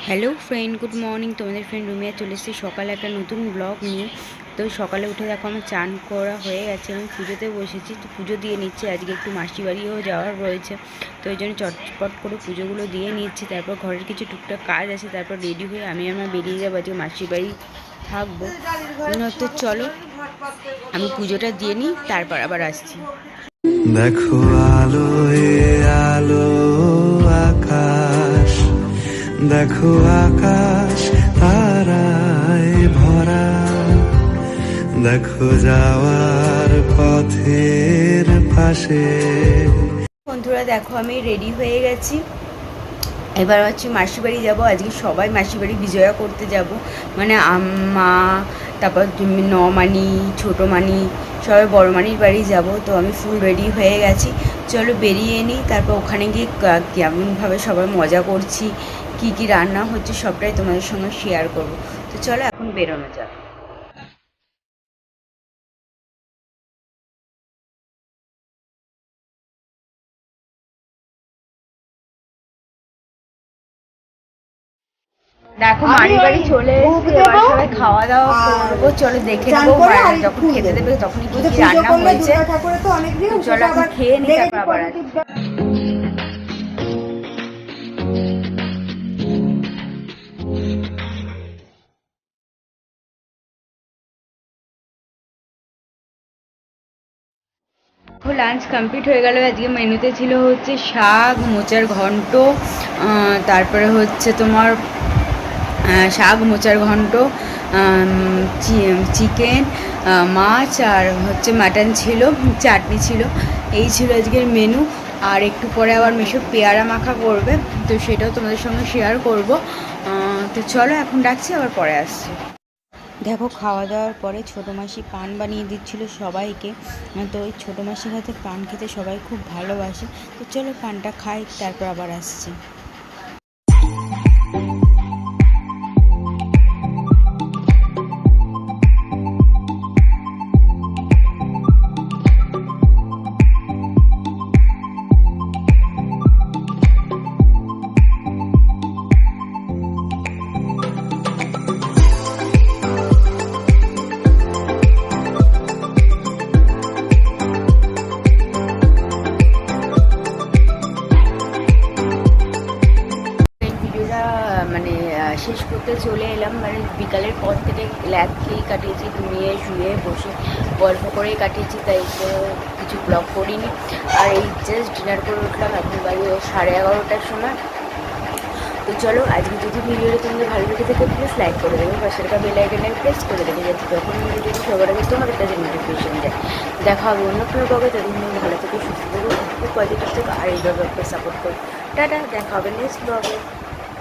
Hello friend, good morning. তোমাদের friend Rumiya চলে এসেছি সকালে একটা নতুন ব্লগ নিয়ে। তো সকালে উঠে দেখো আমার চান করা হয়ে গেছে, আমি পুজোতে বসেছি। তো পুজো দিয়ে নিচ্ছি, আজকে একটু মাসি বাড়িও যাওয়ার রয়েছে। তো ওই জন্য চটপট করে পুজোগুলো দিয়ে নিচ্ছি। তারপর ঘরের কিছু টুকটাক কাজ আছে, তারপর রেডি হয়ে আমি আমার বেরিয়ে যাবো। আজকে মাসি বাড়ি থাকবো। তো চলো আমি পুজোটা দিয়ে নিই, তারপর আবার আসছি। দেখো আলো আলো আকাশ, দেখো আকাশ তারায় ভরা, দেখো যাওয়ার পথের পাশে। বন্ধুরা দেখো আমি রেডি হয়ে গেছি, এবার হচ্ছে মাসি বাড়ি যাবো। আজকে সবাই মাসি বাড়ি বিজয়া করতে যাব, মানে মা, তারপর নমানি, ছোটো মানি, সবাই বড় মানির বাড়ি যাব। তো আমি ফুল রেডি হয়ে গেছি, চলো বেরিয়ে নিই। তারপর ওখানে গিয়ে কেমনভাবে সবাই মজা করছি, কি কি রান্না হচ্ছে সবটাই তোমাদের সঙ্গে শেয়ার করব। তো চলো এখন বেরোনো যাক। দেখো মাড়ি বাড়ি চলে এসেছি, এবার সবাই খাওয়া দাওয়া করবো। চলো দেখে নেবো যখন খেতে দেবে তখনই কি কি রান্না হয়েছে। চলো এখন খেয়ে নিই, তারপর আবার আসি। লাঞ্চ কমপ্লিট হয়ে গেল। আজকে মেনুতে ছিল হচ্ছে শাক, মোচার ঘন্ট, তারপরে হচ্ছে তোমার শাক, মোচার ঘন্ট, চিকেন, মাছ, আর হচ্ছে মাটন ছিল, চাটনি ছিল। এই ছিল আজকের মেনু। আর একটু পরে আবার মেশো পেয়ারা মাখা করবে, তো সেটাও তোমাদের সঙ্গে শেয়ার করব। তো চলো এখন ডাকছি, আবার পরে আসছি। দেখো খাওয়া দাওয়ার পরে ছোটো মাসি পান বানিয়ে দিচ্ছিলো সবাইকে। তো ওই ছোটো মাসির হাতে পান খেতে সবাই খুব ভালোবাসে। তো চলো পানটা খাই, তারপর আবার আসছি। মানে শেষ করতে চলে এলাম, মানে বিকালের পর থেকে ল্যাব খেয়েই কাটিয়েছি, ঘুমিয়ে শুয়ে বসে গল্প করেই কাটিয়েছি, তাই কিছু ব্লগ করিনি। আর এই জাস্ট ডিনার করে উঠলাম, এখন বাজে 11:30টার সময়। তো চলো আজকে যদি ভিডিওটা তোমাদের ভালো লেগে থাকে প্লিজ লাইক করে দেবে, পাশে থাকা বেল আইকনে প্রেস করে দেবে, যাতে তখন ভিডিও সবার আগে তোমাদের কাছে নোটিফিকেশন যায়। দেখা হবে অন্য কোনো ব্লগে, ততদিন ভালো থেকে সুস্থ থাকো, খুব পজিটিভ থাকো, আর এইভাবে সাপোর্ট করো। টাটা, দেখা হবে নেক্সট ব্লগে।